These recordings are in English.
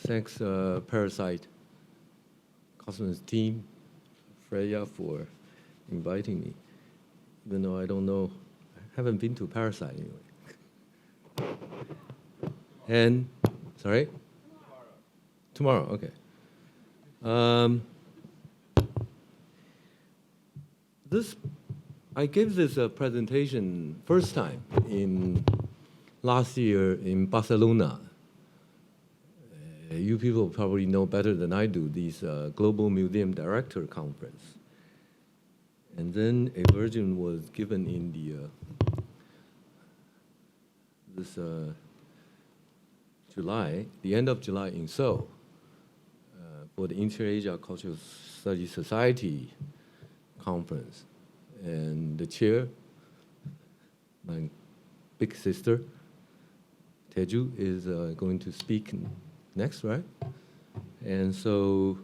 Thanks, Parasite Cosmos team, Freya, for inviting me. Even though I don't know, I haven't been to Parasite anyway. And, sorry? Tomorrow, okay. I gave this presentation first time in last year in Barcelona. You people probably know better than I do this Global Museum Director Conference. And then a version was given in July, the end of July in Seoul, for the Inter-Asia Cultural Studies Society conference. And the chair, my big sister, Taeju, is going to speak next, right? And so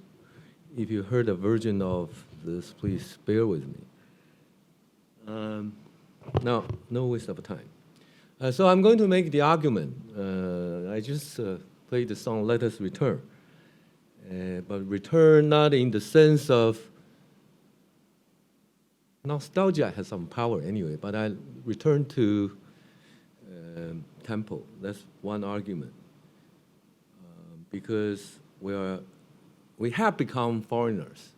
if you heard a version of this, please bear with me. Now, no waste of time. So I'm going to make the argument. I just played the song Let Us Return. But return not in the sense of nostalgia has some power anyway, but I return to temple. That's one argument. Because we have become foreigners,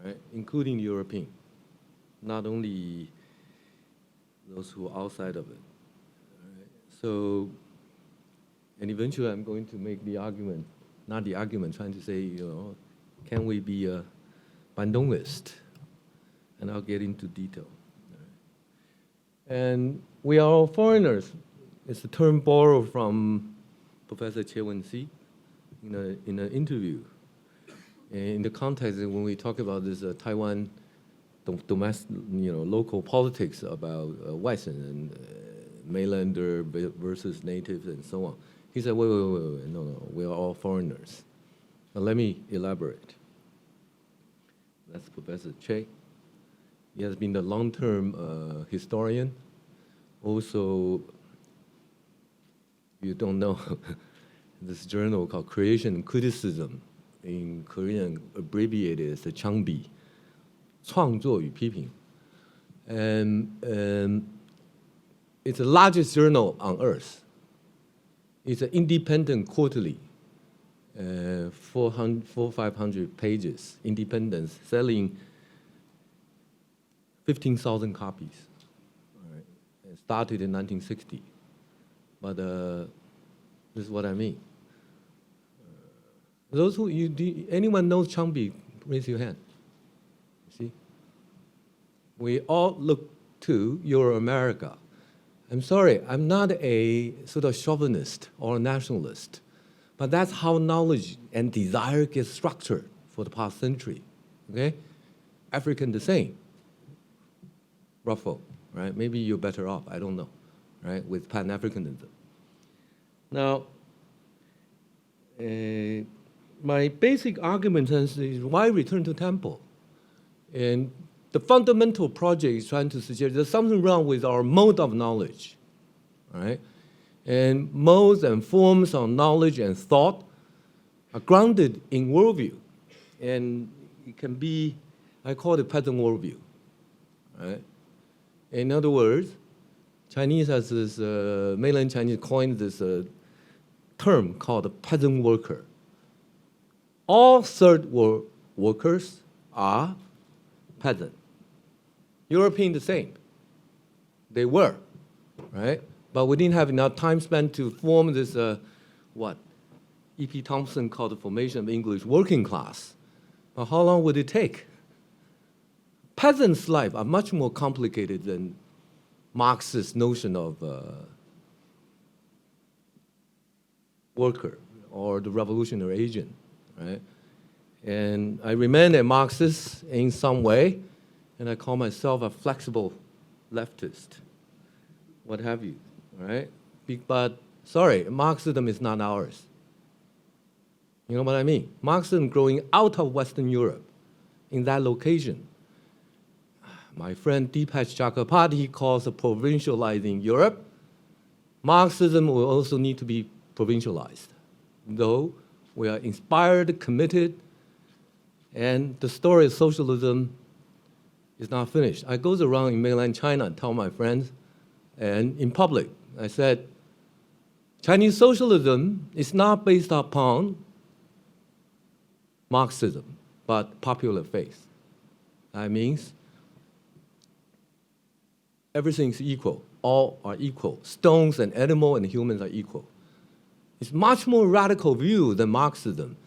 right? Including European, not only those who are outside of it. Right? So, and eventually I'm going to make the argument, not the argument, trying to say, can we be a Bandungist? And I'll get into detail. And we are all foreigners. It's a term borrowed from Professor Chen in an interview. In the context when we talk about this Taiwan domestic, local politics about Western and mainlander versus natives and so on. He said, wait, no, we are all foreigners. Now let me elaborate. That's Professor Chen. He has been a long-term historian. Also, you don't know, this journal called Creation and Criticism, in Korean abbreviated as the Changbi, 创作与批评. And it's the largest journal on earth. It's an independent quarterly, 500 pages, independent, selling 15,000 copies. All right. It started in 1960. But this is what I mean. Those who anyone knows Changbi, raise your hand. See? We all look to Euro-America. I'm sorry, I'm not a sort of chauvinist or nationalist, but that's how knowledge and desire get structured for the past century. Okay? African the same. Ruffo, right? Maybe you're better off, I don't know, right? With Pan-Africanism. Now, my basic argument is why return to temple? And the fundamental project is trying to suggest there's something wrong with our mode of knowledge, right? And modes and forms of knowledge and thought are grounded in worldview. And it can be, I call it peasant worldview, right? In other words, Chinese has this, mainland Chinese coined this term called the peasant worker. All third world workers are peasant. European the same. They were, right? But we didn't have enough time spent to form this, E.P. Thompson called the formation of English working class. But how long would it take? Peasants' life are much more complicated than Marxist notion of worker or the revolutionary agent, right? And I remain a Marxist in some way, and I call myself a flexible leftist, what have you, right? But sorry, Marxism is not ours. You know what I mean? Marxism growing out of Western Europe in that location. My friend Deepak Chakrabarty calls it provincializing Europe. Marxism will also need to be provincialized, though we are inspired, committed, and the story of socialism is not finished. I goes around in mainland China and tell my friends, and in public, I said, Chinese socialism is not based upon Marxism, but popular faith. That means everything is equal. All are equal. Stones and animals and humans are equal. It's much more radical view than Marxism.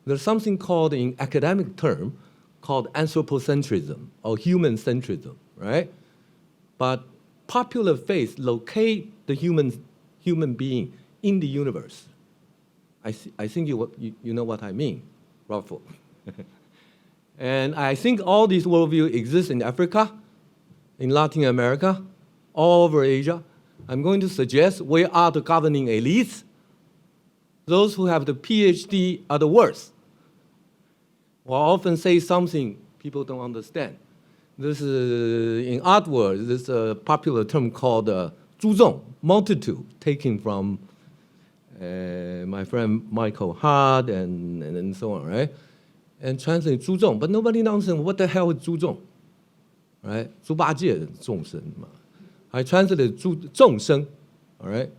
There's something called, in academic term, called anthropocentrism or human centrism, right? But popular faith locate the human being in the universe. I think you know what I mean, Raffle. And I think all these worldviews exist in Africa, in Latin America, all over Asia. I'm going to suggest we are the governing elites. Those who have the PhD are the worst. Or often say something people don't understand. This is, in art world, this is a popular term called 注重, multitude, taken from my friend Michael Hart and so on, right? And translate 注重, but nobody understands what the hell is 注重, right? 猪八戒众生嘛. I translated 众生, all right?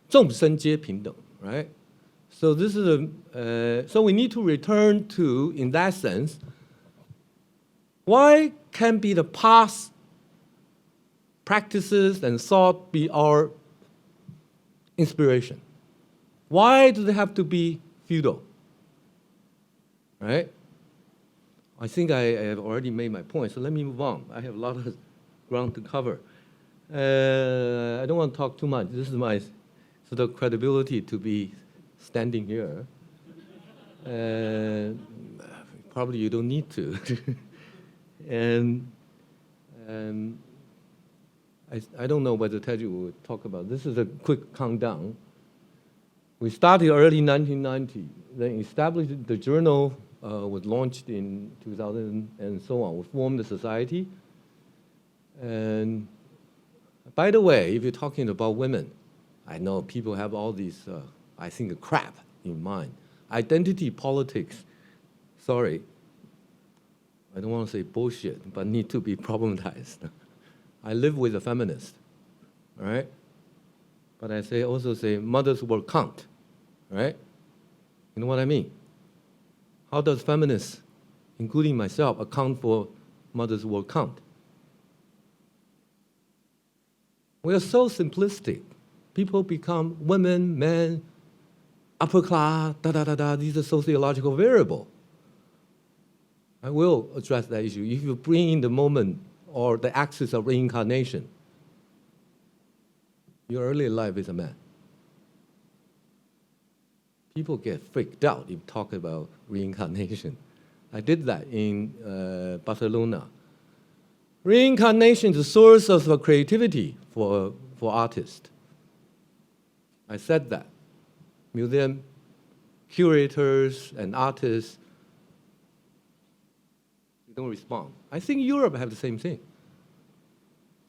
众生皆平等, right? So this is so we need to return to, in that sense, why can't be the past practices and thought be our inspiration? Why do they have to be feudal? Right? I think I have already made my point, so let me move on. I have a lot of ground to cover. I don't want to talk too much. This is my sort of credibility to be standing here. Probably you don't need to. And I don't know whether Teju will talk about. This is a quick countdown. We started early 1990, then established the journal, was launched in 2000 and so on. We formed the society. And by the way, if you're talking about women, I know people have all these, I think, crap in mind. Identity politics, sorry, I don't want to say bullshit, but need to be problematized. I live with a feminist, all right? But I also say mothers will count, right? You know what I mean? How does feminists, including myself, account for mothers will count? We are so simplistic. People become women, men, upper class, these are sociological variables. I will address that issue. If you bring in the moment or the axis of reincarnation, your early life is a man. People get freaked out if you talk about reincarnation. I did that in Barcelona. Reincarnation is a source of creativity for artists. I said that. Museum curators and artists don't respond. I think Europe have the same thing.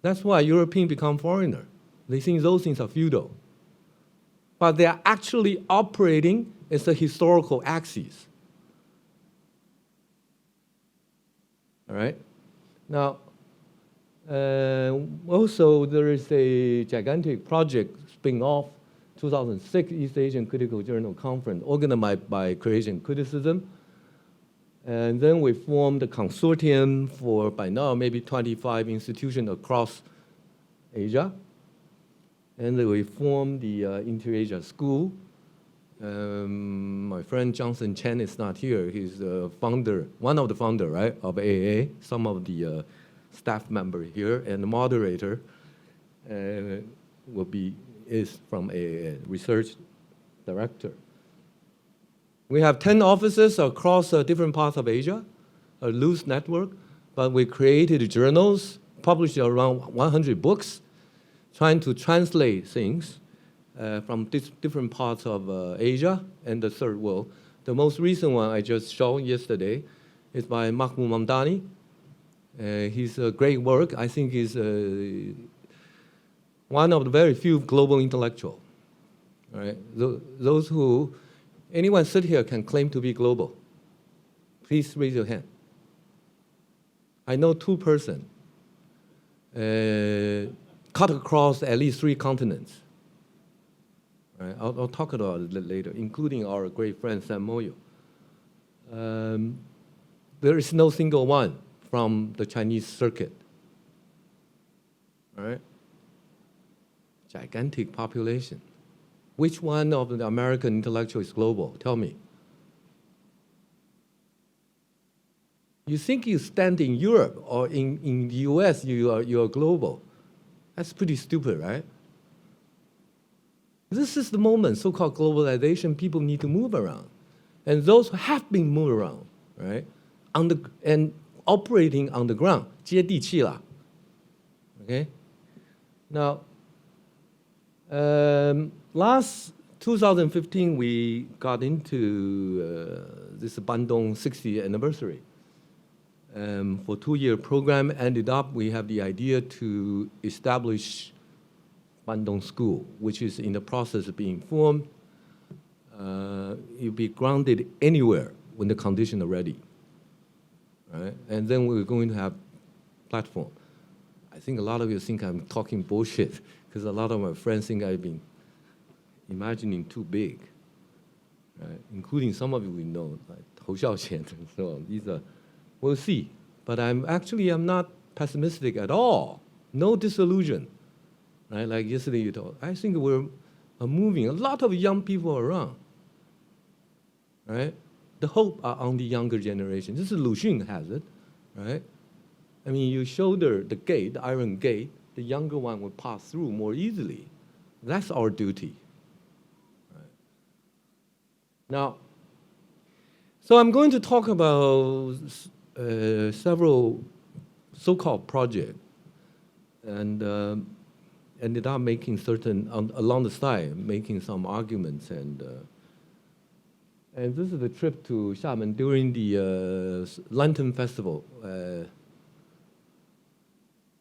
That's why Europeans become foreigners. They think those things are feudal. But they are actually operating as a historical axis. All right? Now, also there is a gigantic project spin-off, 2006 East Asian Critical Journal Conference, organized by Creation Criticism. And then we formed a consortium for, by now, maybe 25 institutions across Asia. And then we formed the Inter-Asia School. My friend Chen is not here. He's the founder, one of the founders, right, of AA. Some of the staff members here, and the moderator is from AA, research director. We have 10 offices across different parts of Asia, a loose network, but we created journals, published around 100 books, trying to translate things from different parts of Asia and the third world. The most recent one I just showed yesterday is by Mahmoud Mamdani. He's a great work. I think he's one of the very few global intellectuals. Right? Those who Anyone sit here can claim to be global? Please raise your hand. I know 2 persons cut across at least 3 continents. Right? I'll talk about it later, including our great friend Sam Moyo. There is no single one from the Chinese circuit. All right? Gigantic population. Which one of the American intellectuals is global? Tell me. You think you stand in Europe or in the US, you are global. That's pretty stupid, right? This is the moment, so-called globalization, people need to move around. And those who have been moved around, right, and operating on the ground, 接地气啦. Okay? Now, last 2015, we got into this Bandung 60th anniversary. For 2-year program, ended up, we have the idea to establish Bandung School, which is in the process of being formed. It'll be grounded anywhere when the conditions are ready. Right? And then we're going to have platform. I think a lot of you think I'm talking bullshit because a lot of my friends think I've been imagining too big, right? Including some of you we know, like Chen and so on. These are, we'll see. But I'm not pessimistic at all. No disillusion. Right? Like yesterday you told, I think we're moving. A lot of young people around. Right? The hope are on the younger generation. This is Lu Xun has it, right? I mean, you shoulder the gate, the iron gate, the younger one will pass through more easily. That's our duty. Right? Now, so I'm going to talk about several so-called projects, and ended up making certain, along the side, making some arguments. And this is the trip to Xiamen during the Lantern Festival.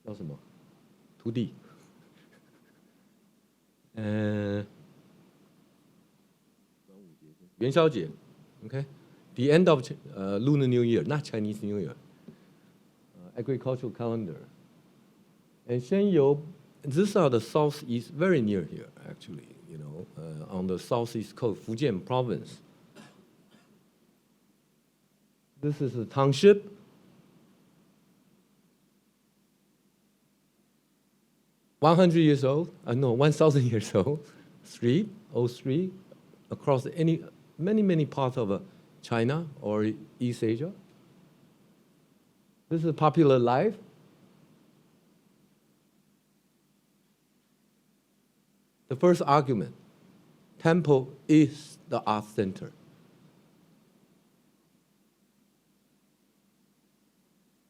叫什么？徒弟。元宵节 okay? The end of Lunar New Year, not Chinese New Year. Agricultural calendar. And Shenyou, these are the southeast, very near here, actually, you know, on the southeast coast, Fujian province. This is a township. $100 years old, no, 1,000 years old, street, old street, across many parts of China or East Asia. This is popular life. The first argument, temple is the art center.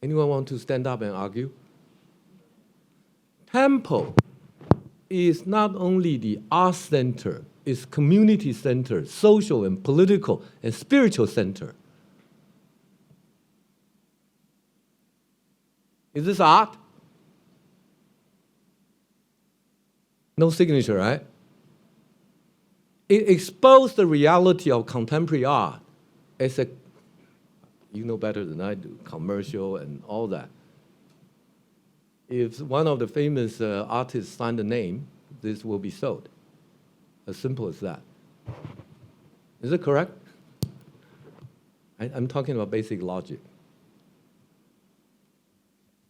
Anyone want to stand up and argue? Temple is not only the art center, it's community center, social and political and spiritual center. Is this art? No signature, right? It exposed the reality of contemporary art as a, you know better than I do, commercial and all that. If one of the famous artists signed a name, this will be sold. As simple as that. Is it correct? I'm talking about basic logic.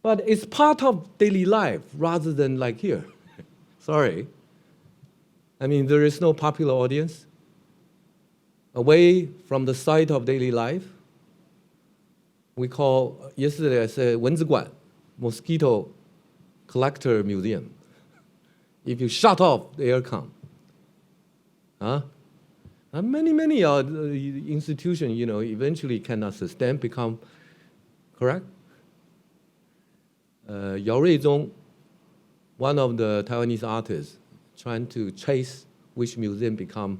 But it's part of daily life rather than like here. Sorry. I mean, there is no popular audience. Away from the site of daily life, we call, yesterday I said, 蚊子馆, mosquito collector museum. If you shut off, the air comes. Huh? And many institutions, you know, eventually cannot sustain, become, correct? Yao Ruizong, one of the Taiwanese artists, trying to chase which museum become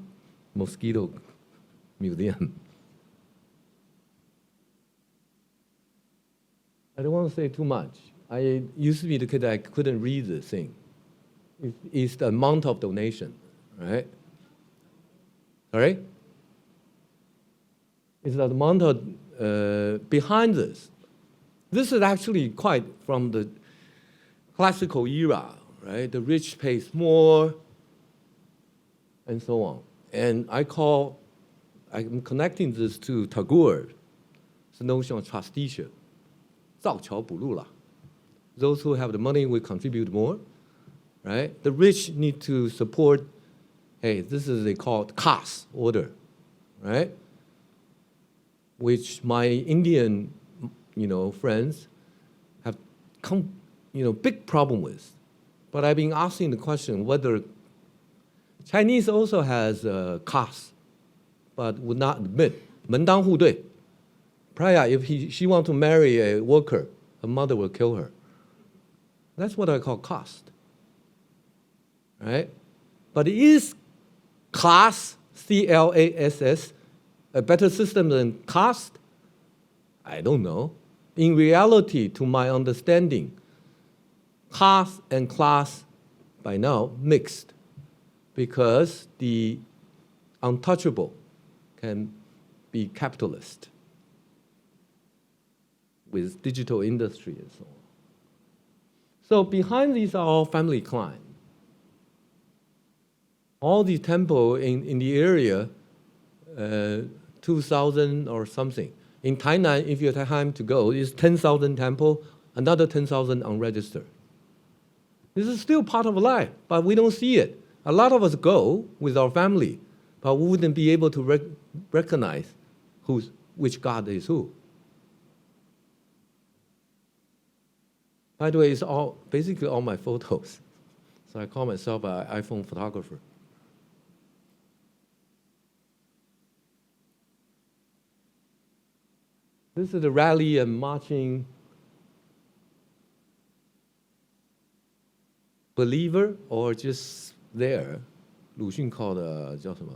mosquito museum. I don't want to say too much. I used to be the kid I couldn't read the thing. It's the amount of donation, right? Sorry? is that amount of behind this. This is actually quite from the classical era, right? The rich pays more, and so on. And I'm connecting this to Tagore's notion of trusteeship. 造桥补路啦. Those who have the money will contribute more, right? The rich need to support, hey, this is they call caste order, right? Which my Indian, friends have big problem with. But I've been asking the question whether Chinese also has caste, but would not admit 门当户对. Prior, if she want to marry a worker, her mother will kill her. That's what I call caste, right? But is class, C-L-A-S-S, a better system than caste? I don't know. In reality, to my understanding, caste and class by now mixed because the untouchable can be capitalist with digital industry and so on. So behind these are all family clan. All the temple in the area, 2,000 or something. In Tainan, if you have time to go, it's 10,000 temple, another 10,000 unregistered. This is still part of life, but we don't see it. A lot of us go with our family, but we wouldn't be able to recognize which God is who. By the way, it's basically all my photos. So I call myself an iPhone photographer. This is the rally and marching believer or just there. 鲁迅靠的叫什么？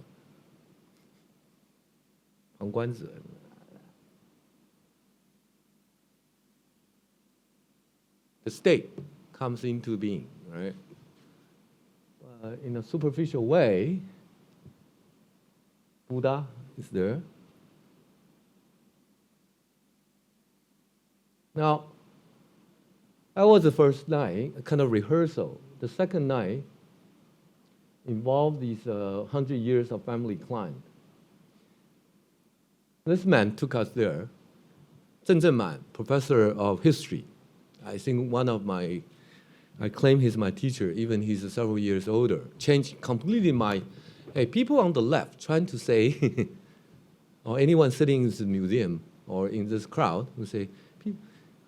旁观者。The state comes into being, right? In a superficial way, Buddha is there. Now, that was the first night, a kind of rehearsal. The second night involved these 100 years of family clan. This man took us there. Chen Zhenman, professor of history. I think I claim he's my teacher, even he's several years older. Changed completely people on the left trying to say, or anyone sitting in the museum or in this crowd who say,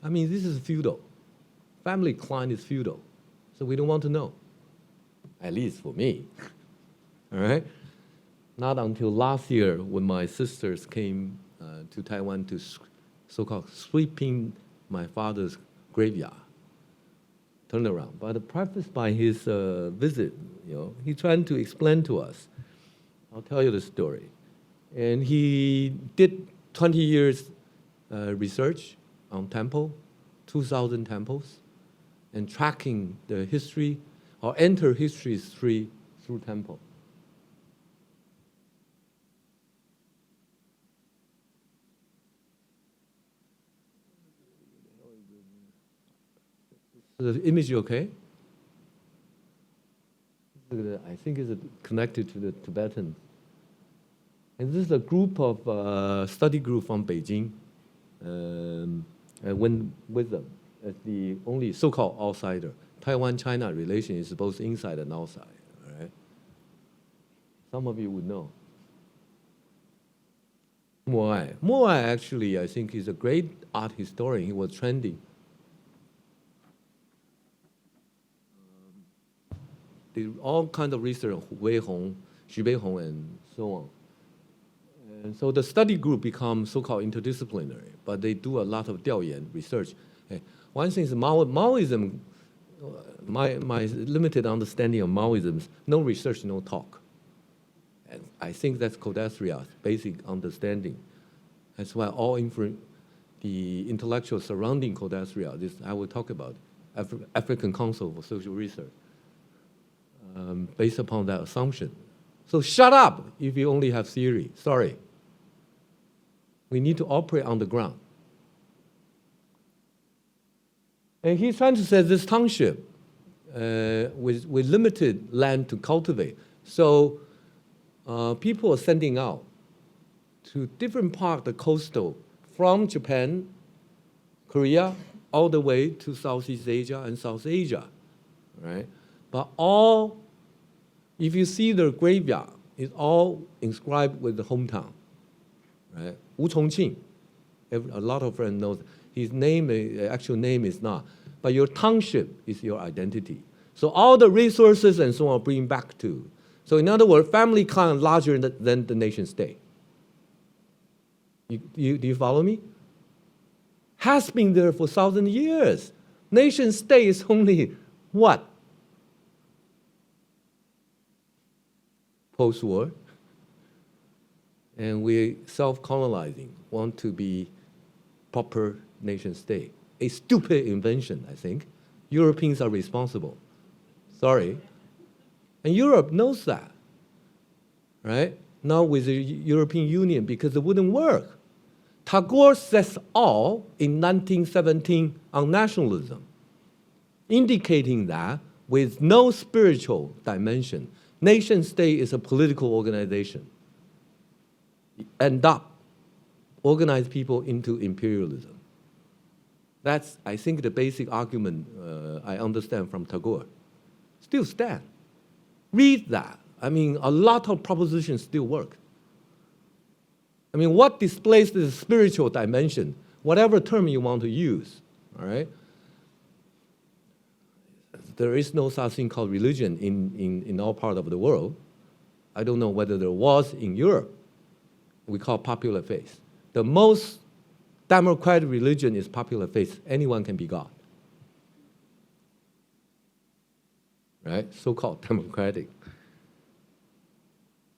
this is feudal. Family clan is feudal. So we don't want to know, at least for me, all right? Not until last year when my sisters came to Taiwan to so-called sweeping my father's graveyard, turnaround. But prefaced by his visit, he tried to explain to us. I'll tell you the story. And he did 20 years research on temple, 2,000 temples, and tracking the history or enter history through temple. The image okay? I think it's connected to the Tibetan. And this is a group of study group from Beijing. I went with them as the only so-called outsider. Taiwan-China relation is both inside and outside, right? Some of you would know. Moai actually, I think, is a great art historian. He was trending. All kinds of research on Wei Hong, Xu Beihong, and so on. And so the study group becomes so-called interdisciplinary, but they do a lot of 调研 research. One thing is Maoism, my limited understanding of Maoism, no research, no talk. And I think that's Kodasria's basic understanding. That's why all the intellectuals surrounding Kodasria, this I will talk about, African Council for Social Research, based upon that assumption. So shut up if you only have theory. Sorry. We need to operate on the ground. And he's trying to say this township with limited land to cultivate. So people are sending out to different parts of the coastal from Japan, Korea, all the way to Southeast Asia and South Asia, right? But all, if you see the graveyard, it's all inscribed with the hometown, right? Wu Chongqing, a lot of friends know his name, actual name is not, but your township is your identity. So all the resources and so on bring back to. So in other words, family clan larger than the nation state. Do you follow me? Has been there for 1,000 years. Nation state is only what? Post-war. And we're self-colonizing, want to be proper nation state. A stupid invention, I think. Europeans are responsible. Sorry. And Europe knows that, right? Now with the European Union, because it wouldn't work. Tagore says all in 1917 on nationalism, indicating that with no spiritual dimension, nation state is a political organization. End up organize people into imperialism. That's, I think, the basic argument I understand from Tagore. Still stand. Read that. I mean, a lot of propositions still work. I mean, what displays the spiritual dimension, whatever term you want to use, all right? There is no such thing called religion in all parts of the world. I don't know whether there was in Europe. We call popular faith. The most democratic religion is popular faith. Anyone can be God. Right? So-called democratic.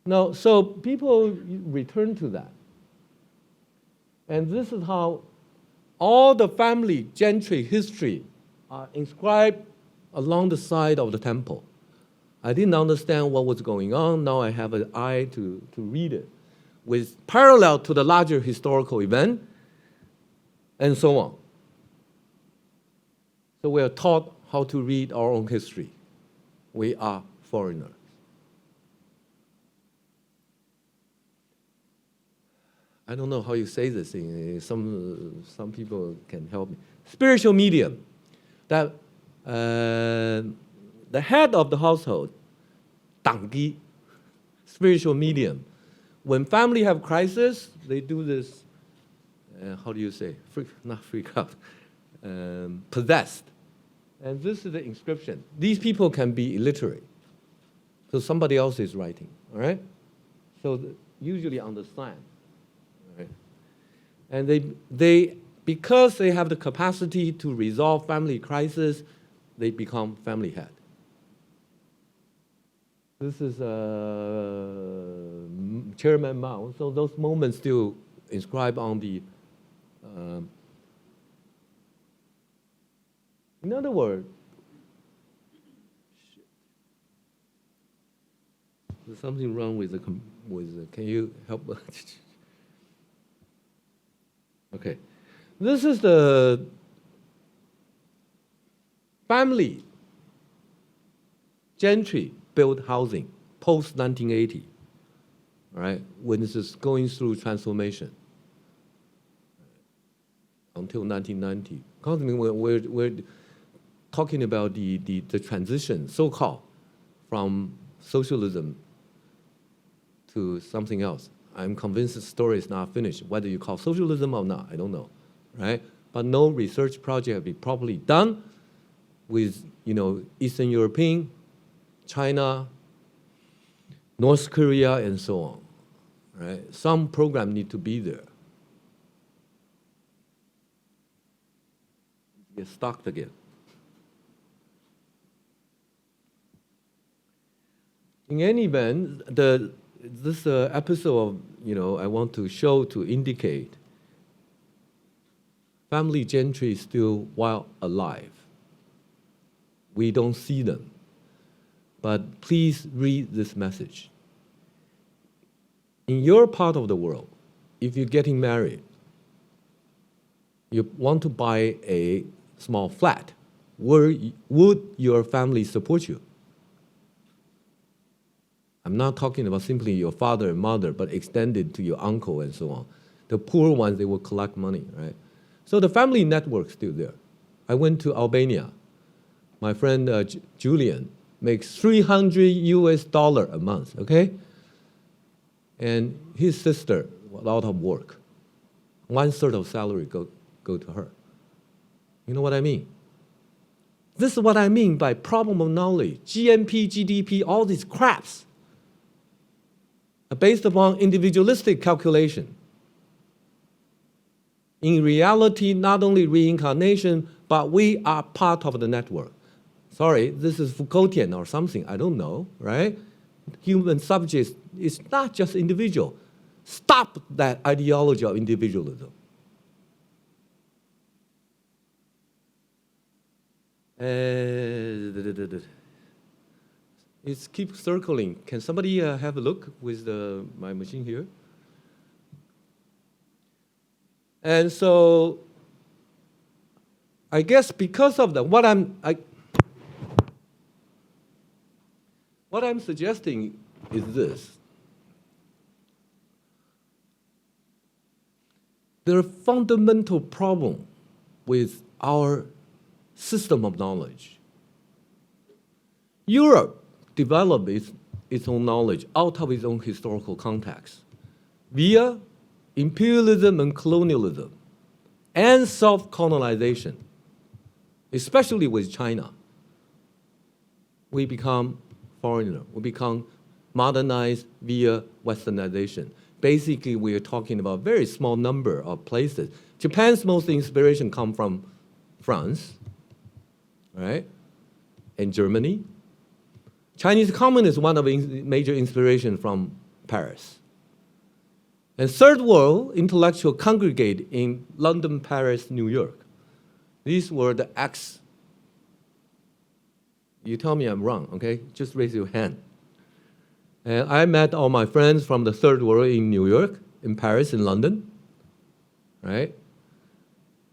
Now, so people return to that. And this is how all the family gentry history are inscribed along the side of the temple. I didn't understand what was going on. Now I have an eye to read it, with parallel to the larger historical event, and so on. So we are taught how to read our own history. We are foreigners. I don't know how you say this thing. Some people can help me. Spiritual medium. That the head of the household, Danggi, spiritual medium. When family have crisis, they do this, how do you say? Not freak out, possessed. And this is the inscription. These people can be illiterate. So somebody else is writing, all right? So usually on the sign. Right? And they, because they have the capacity to resolve family crisis, they become family head. This is Chairman Mao. So those moments still inscribed on the. In other words, there's something wrong with the. Can you help? Okay, this is the family gentry built housing post 1980, right? When this is going through transformation until 1990. Constantly, we're talking about the transition, so-called, from socialism to something else. I'm convinced the story is not finished. Whether you call socialism or not, I don't know, right? But no research project has been properly done with, Eastern European, China, North Korea, and so on, right? Some program need to be there. Get stuck again. In any event, this episode of, I want to show to indicate family gentry is still while alive. We don't see them. But please read this message. In your part of the world, if you're getting married, you want to buy a small flat, would your family support you? I'm not talking about simply your father and mother, but extended to your uncle and so on. The poor ones, they will collect money, right? So the family network's still there. I went to Albania. My friend Julian makes $300 a month, okay? And his sister, a lot of work. 1/3 of salary go to her. You know what I mean? This is what I mean by problem of knowledge. GNP, GDP, all these craps are based upon individualistic calculation. In reality, not only reincarnation, but we are part of the network. Sorry, this is Foucaultian or something, I don't know, right? Human subjects is not just individual. Stop that ideology of individualism. It keeps circling. Can somebody have a look with my machine here? And so, I guess because of that, what I'm suggesting is this. There are fundamental problems with our system of knowledge. Europe developed its own knowledge out of its own historical context via imperialism and colonialism and self-colonization, especially with China. We become foreigner, we become modernized via westernization. Basically, we are talking about a very small number of places. Japan's most inspiration come from France, right? And Germany. Chinese communists, one of the major inspiration from Paris. And third world intellectuals congregate in London, Paris, New York. These were the ex. You tell me I'm wrong, okay? Just raise your hand. And I met all my friends from the third world in New York, in Paris, in London, right?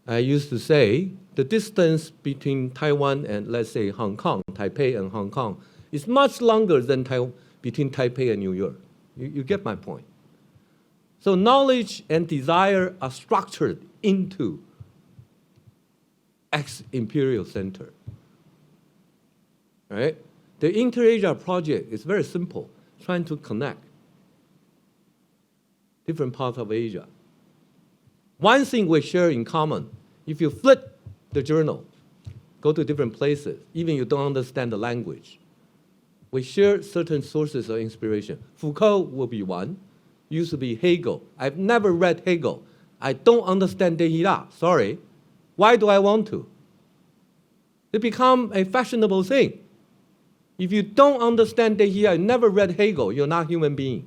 I used to say the distance between Taiwan and, let's say, Hong Kong, Taipei and Hong Kong, is much longer than between Taipei and New York. You get my point. So knowledge and desire are structured into ex-imperial center, right? The Inter-Asia project is very simple, trying to connect different parts of Asia. One thing we share in common, if you flip the journal, go to different places, even you don't understand the language, we share certain sources of inspiration. Foucault will be one, used to be Hegel. I've never read Hegel. I don't understand Derrida, sorry. Why do I want to? It become a fashionable thing. If you don't understand Derrida, you never read Hegel, you're not a human being.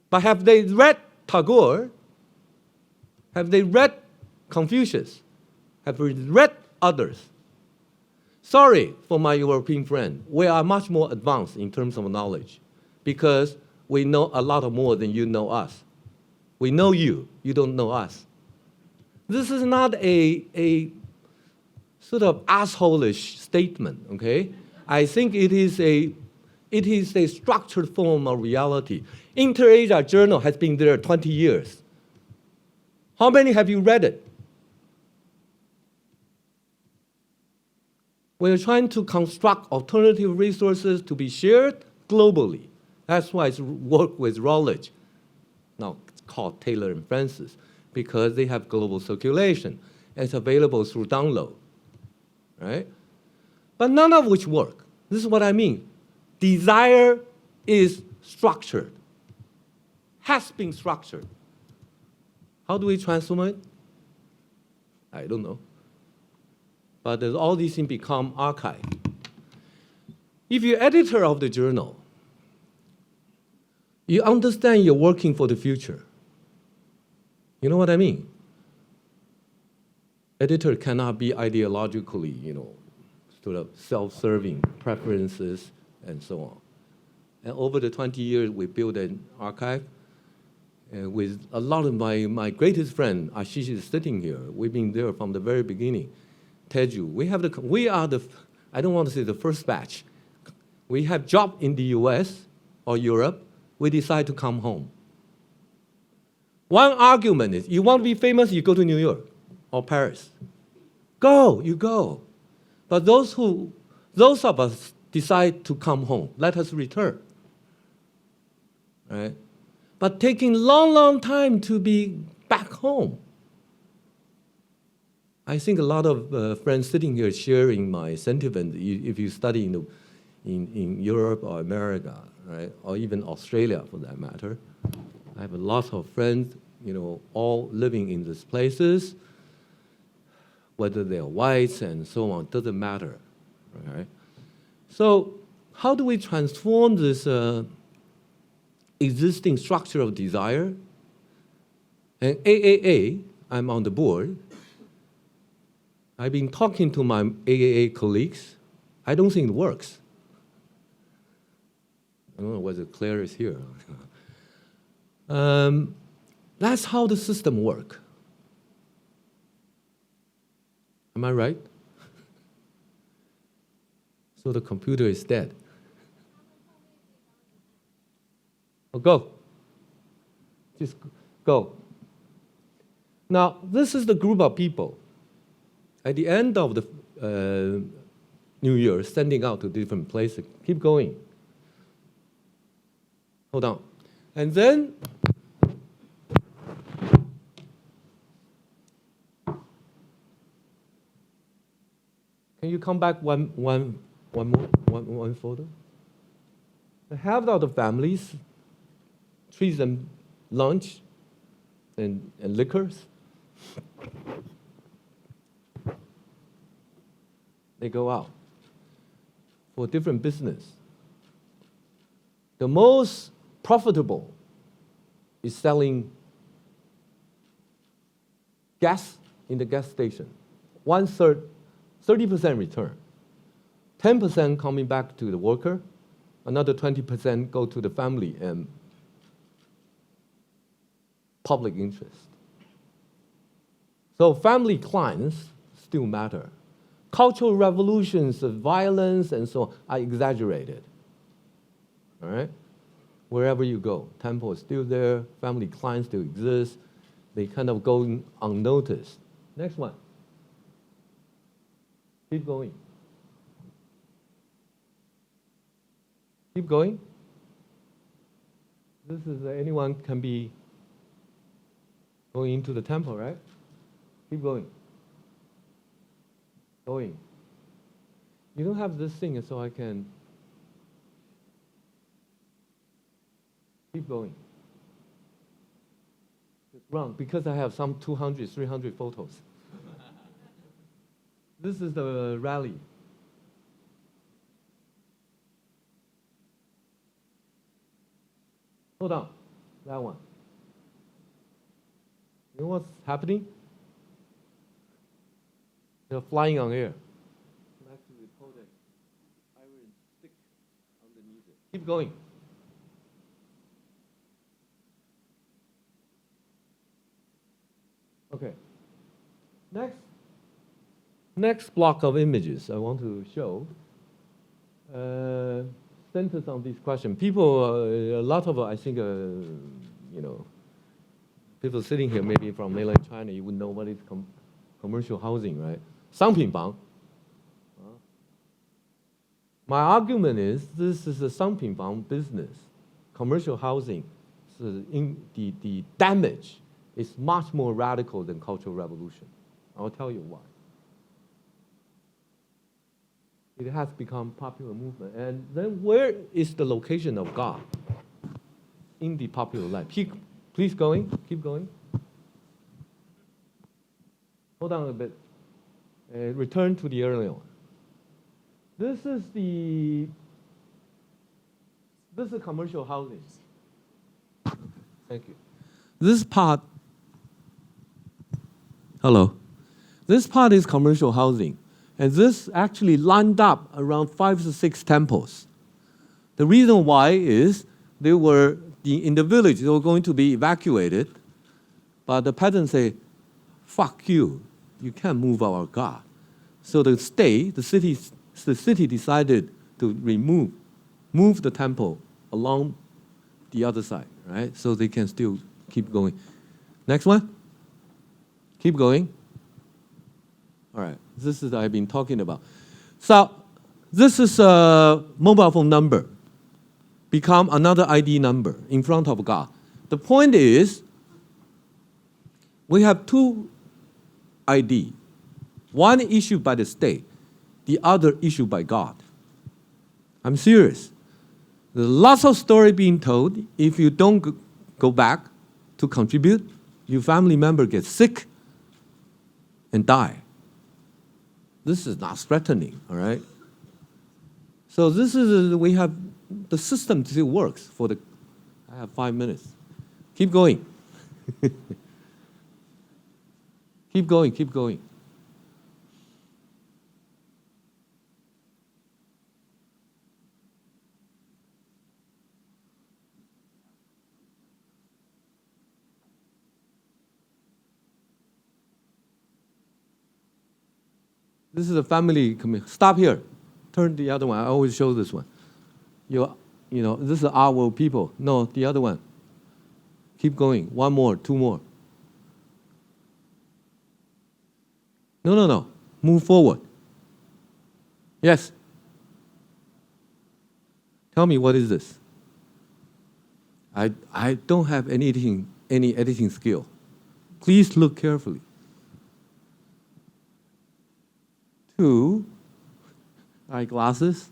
But have they read Tagore? Have they read Confucius? Have they read others? Sorry for my European friend. We are much more advanced in terms of knowledge because we know a lot more than you know us. We know you, you don't know us. This is not a sort of asshole-ish statement, okay? I think it is a structured form of reality. Inter-Asia Journal has been there 20 years. How many have you read it? We're trying to construct alternative resources to be shared globally. That's why it's work with Routledge. Now it's called Taylor and Francis because they have global circulation. It's available through download, right? But none of which work. This is what I mean. Desire is structured, has been structured. How do we transform it? I don't know. But all these things become archived. If you're editor of the journal, you understand you're working for the future. You know what I mean? Editor cannot be ideologically, sort of self-serving preferences and so on. And over the 20 years, we built an archive. with a lot of my greatest friend, Ashish is sitting here. We've been there from the very beginning. Teju, we are the, I don't want to say the first batch. We have job in the US or Europe. We decide to come home. One argument is, you want to be famous, you go to New York or Paris. You go. But those of us decide to come home, let us return. Right? But taking long time to be back home. I think a lot of friends sitting here sharing my sentiment. If you study in Europe or America, right, or even Australia for that matter, I have a lot of friends, all living in these places. Whether they're whites and so on, doesn't matter, right? So how do we transform this existing structure of desire? And AAA, I'm on the board. I've been talking to my AAA colleagues. I don't think it works. I don't know whether Claire is here. That's how the system works. Am I right? So the computer is dead. Oh, go. Just go. Now, this is the group of people. At the end of the New Year, sending out to different places. Keep going. Hold on. And then, can you come back one photo? The half of the families treat them lunch and liquors. They go out for different business. The most profitable is selling gas in the gas station. 1/3, 30% return. 10% coming back to the worker. Another 20% go to the family and public interest. So family clients still matter. Cultural revolutions of violence and so on are exaggerated. All right? Wherever you go, temple is still there, family clients still exist. They kind of go unnoticed. Next one. Keep going. Keep going. This is anyone can be going into the temple, right? Keep going. Going. You don't have this thing, so I can keep going. It's wrong because I have some 200, 300 photos. This is the rally. Hold on, that one. You know what's happening? They're flying on air. Actually, put an iron stick underneath it. Keep going. Okay. Next block of images I want to show centers on this question. People, a lot of, I think, people sitting here, maybe from mainland China, you would know what is commercial housing, right? 商品房. My argument is this is a 商品房 business. Commercial housing, so the damage is much more radical than Cultural Revolution. I'll tell you why. It has become popular movement. And then where is the location of God in the popular life? Please going, keep going. Hold on a bit. Return to the earlier one. This is commercial housing. Thank you. This part, hello. This part is commercial housing. And this actually lined up around 5 to 6 temples. The reason why is there were in the village, they were going to be evacuated, but the peasants say, fuck you, you can't move our God. So the city decided to move the temple along the other side, right? So they can still keep going. Next one. Keep going. All right, this is I've been talking about. So this is a mobile phone number, become another ID number in front of God. The point is, we have two ID, one issued by the state, the other issued by God. I'm serious. There's lots of story being told. If you don't go back to contribute, your family member gets sick and die. This is not threatening, all right? So this is, we have, the system still works for the, I have 5 minutes. Keep going. Keep going, keep going. This is a family community. Stop here. Turn the other one. I always show this one. You know, this is our people. No, the other one. Keep going. One more, two more. No. Move forward. Yes. Tell me, what is this? I don't have any editing skill. Please look carefully. 2 eyeglasses,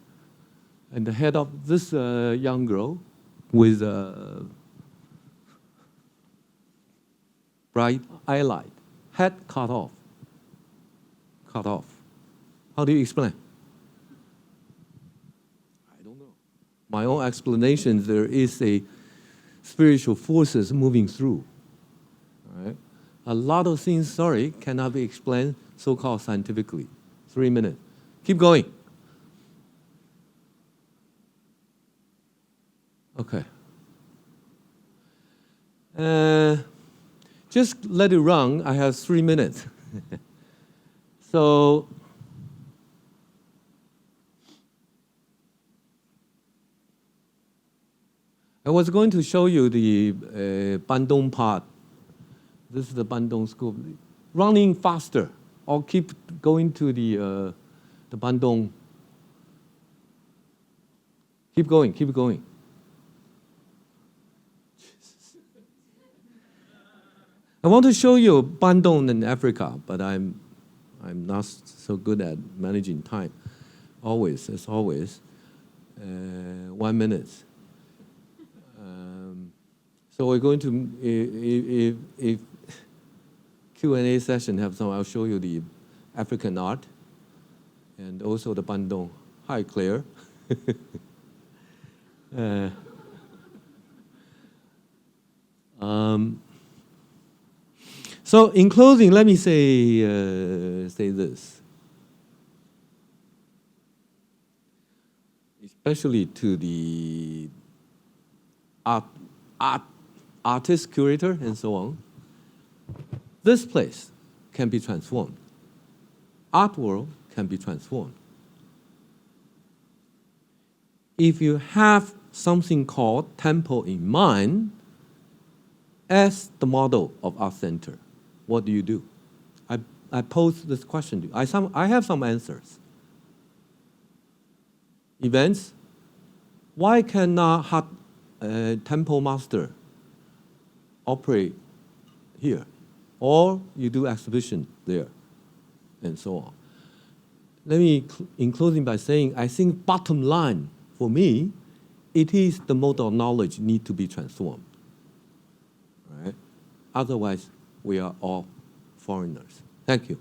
and the head of this young girl with bright highlight, head cut off. Cut off. How do you explain? I don't know. My own explanation, there is a spiritual forces moving through. All right? A lot of things, cannot be explained so-called scientifically. 3 minutes. Keep going. Okay. Just let it run. I have 3 minutes. So I was going to show you the Bandung part. This is the Bandung school. Running faster. Or keep going to the Bandung. Keep going, keep going. I want to show you Bandung in Africa, but I'm not so good at managing time. Always, as always. 1 minute. So we're going to, if Q&A session have some, I'll show you the African art and also the Bandung. Hi, Claire. So in closing, let me say this. Especially to the artist, curator, and so on. This place can be transformed. Art world can be transformed. If you have something called temple in mind as the model of art center, what do you do? I pose this question to you. I have some answers. Events. Why cannot temple master operate here? Or you do exhibition there, and so on. Let me, in closing by saying, I think bottom line, for me, it is the mode of knowledge need to be transformed. Right? Otherwise, we are all foreigners. Thank you.